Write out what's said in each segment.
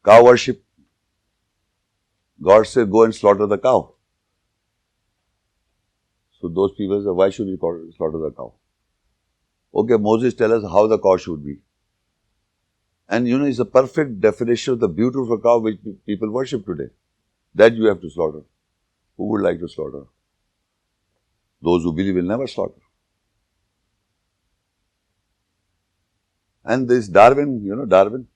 Cow worship. God said, go and slaughter the cow. So those people say, why should we slaughter the cow? Okay, Moses tell us how the cow should be. And you know, it's a perfect definition of the beautiful cow which people worship today. That you have to slaughter. Who would like to slaughter? Those who believe will never slaughter. And this Darwin, you know Darwin,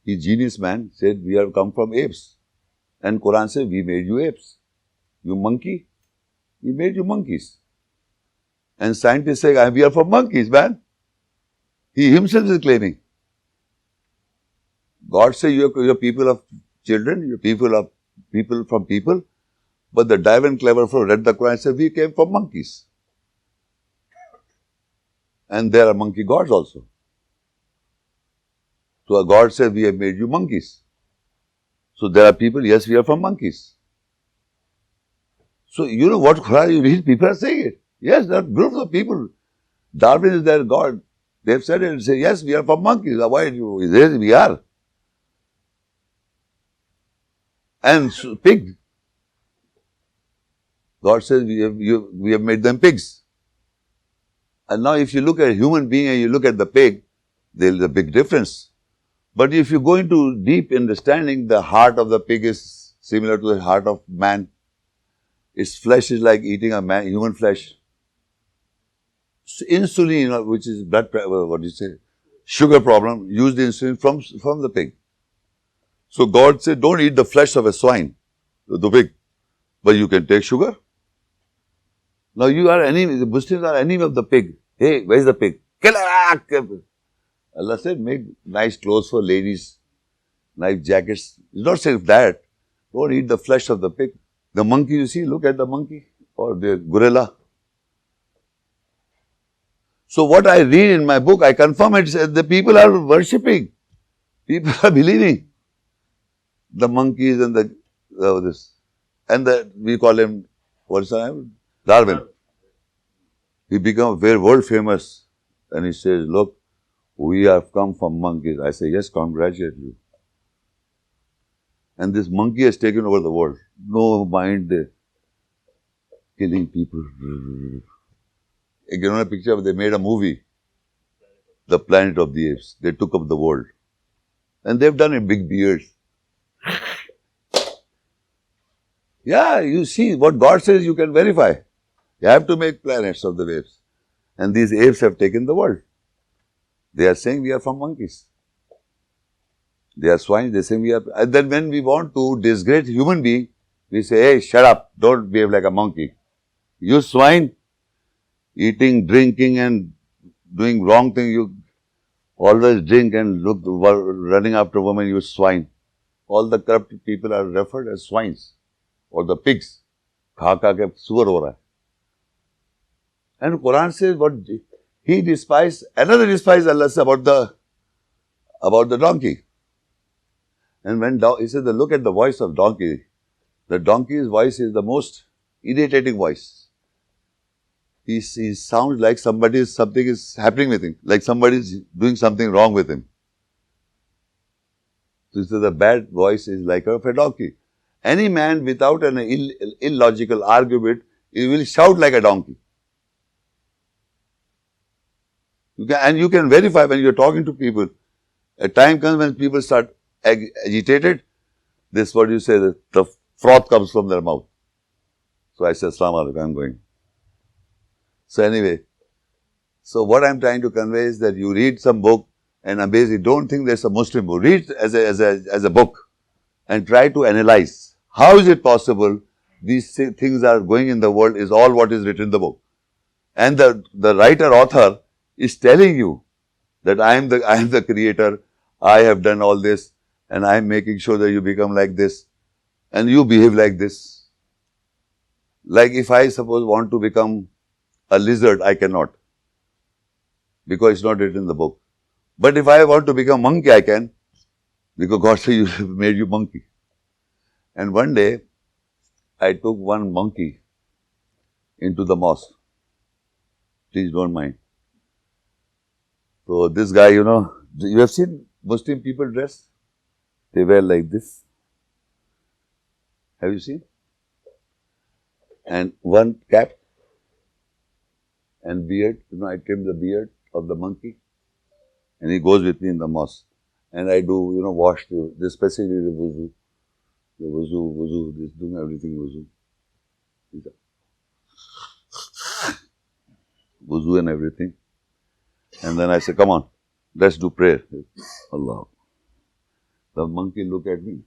he genius man, said we have come from apes. And Quran says, we made you apes. You monkey, we made you monkeys. And scientists say, we are from monkeys, man. He himself is claiming. God says, you're people of children, you're people from people. But the Darwin clever fellow read the Quran and said, we came from monkeys. And there are monkey gods also. So God said, we have made you monkeys. So there are people, yes, we are from monkeys. So you know what Quran you read, people are saying it. Yes, there are groups of people. Darwin is their God. They have said it and say, yes, we are from monkeys. Why do you? Yes, we are. And so, pig. God says, we have made them pigs. And now if you look at a human being and you look at the pig, there is a big difference. But if you go into deep understanding, the heart of the pig is similar to the heart of man. Its flesh is like eating a human flesh. Insulin, which is blood, what do you say, sugar problem, use the insulin from the pig. So God said, don't eat the flesh of a swine, the pig, but you can take sugar. Now you are enemy, the Muslims are enemy of the pig. Hey, where's the pig? Allah said, make nice clothes for ladies, nice jackets. It's not saying that. Don't eat the flesh of the pig. The monkey, you see, look at the monkey or the gorilla. So what I read in my book, I confirm it, says the people are worshipping. People are believing. The monkeys and this. And we call him, what's his name? Darwin. He became very world famous. And he says, look, we have come from monkeys. I say, yes, congratulate you. And this monkey has taken over the world. No mind, they killing people. You know a picture of, they made a movie, The Planet of the Apes. They took up the world. And they've done it big beards. Yeah, you see, what God says you can verify. You have to make planets of the apes. And these apes have taken the world. They are saying we are from monkeys. They are swine, they say we are. And then when we want to disgrace human being, we say, hey, shut up, don't behave like a monkey. You swine, eating, drinking and doing wrong thing, you always drink and look, running after women, you swine. All the corrupt people are referred as swines or the pigs. Kha ke sugar ho raha hai. And Quran says what he despised, another despised Allah says about the donkey. And when he says, look at the voice of donkey. The donkey's voice is the most irritating voice. He sounds like something is happening with him, like somebody is doing something wrong with him. So the bad voice is like of a donkey. Any man without an illogical argument, he will shout like a donkey. You can verify when you are talking to people. A time comes when people start agitated. This is what you say, the froth comes from their mouth. So I said, Assalamu alaikum, I'm going. So anyway, so what I'm trying to convey is that you read some book and basically don't think there's a Muslim book. Read as a book and try to analyze. How is it possible these things are going in the world is all what is written in the book. And the writer, author is telling you that I am the creator, I have done all this and I am making sure that you become like this and you behave like this. Like if I suppose want to become a lizard, I cannot because it's not written in the book. But if I want to become a monkey, I can because God said you made you monkey. And one day, I took one monkey into the mosque. Please don't mind. So this guy, you have seen Muslim people dress? They wear like this. Have you seen? And one cap and beard. You know, I trim the beard of the monkey, and he goes with me in the mosque. And I do, you know, wash this specifically the wuzu. The wuzu, this doing everything wuzu. Wuzu and everything. And then I say, come on, let's do prayer. Allah. The monkey look at me.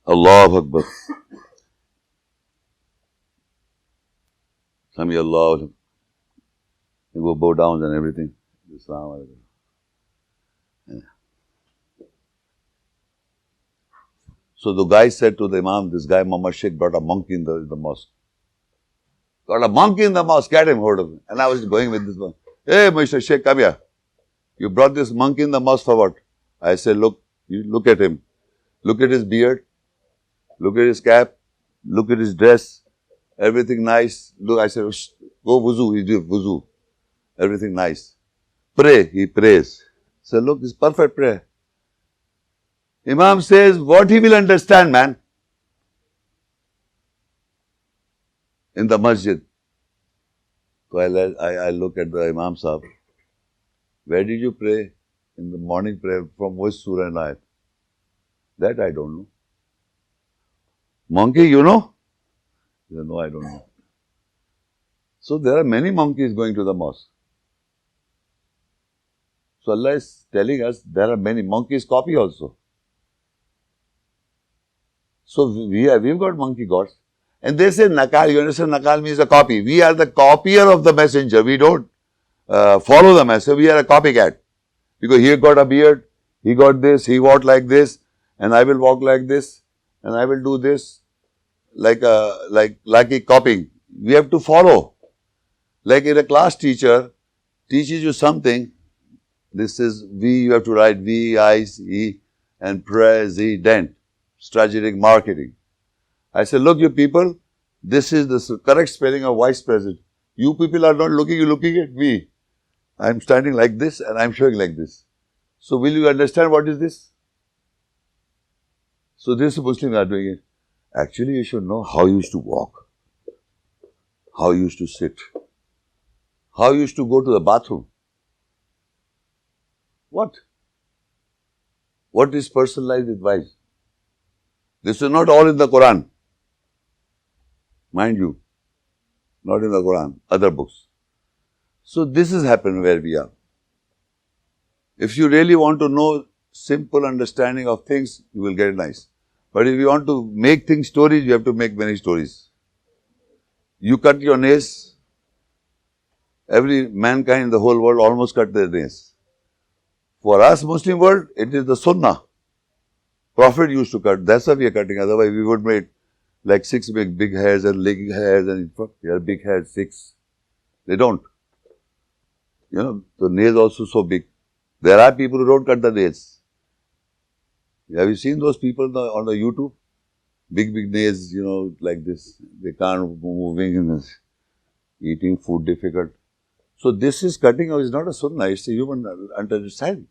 Allahu Akbar. Sami Allah. You go bow down and everything. Assalamu alaikum. So the guy said to the Imam, this guy Muhammad Sheikh brought a monkey in the mosque. Got a monkey in the mosque, get him hold of him. And I was going with this one. Hey, Mr. Sheikh, come here. You brought this monkey in the mosque for what? I said, look, you look at him. Look at his beard. Look at his cap. Look at his dress. Everything nice. Look, I said, go wuzu. He did wuzu. Everything nice. Pray. He prays. So look, it's perfect prayer. Imam says, what he will understand, man, in the masjid. So I look at the Imam Sahib. Where did you pray? In the morning prayer, from which surah and ayat? That I don't know. Monkey, you know? He said, no, I don't know. So there are many monkeys going to the mosque. So Allah is telling us there are many monkeys copy also. So we've got monkey gods. And they say nakal, you understand, nakal means a copy. We are the copier of the messenger. We don't follow the messenger. We are a copycat. Because he got a beard, he got this, he walked like this, and I will walk like this, and I will do this, like a copying. We have to follow. Like in a class teacher teaches you something, this is V, you have to write V, I, E, and president, strategic marketing. I say, look, you people, this is the correct spelling of vice president. You people are not looking, you're looking at me. I'm standing like this and I'm showing like this. So will you understand what is this? So this Muslims are doing it. Actually, you should know how you used to walk, how you used to sit, how you used to go to the bathroom. What? What is personalized advice? This is not all in the Quran. Mind you, not in the Quran, other books. So this has happened where we are. If you really want to know simple understanding of things, you will get nice. But if you want to make things stories, you have to make many stories. You cut your nails, every mankind in the whole world almost cut their nails. For us, Muslim world, it is the sunnah. Prophet used to cut, that's why we are cutting, otherwise we would make like 6 big hairs and leg hairs and here big hairs, 6. They don't. You know, the nails also so big. There are people who don't cut the nails. Have you seen those people on the YouTube? Big nails, you know, like this. They can't moving and eating food difficult. So this is cutting, is not a sunnah, it's a human understanding.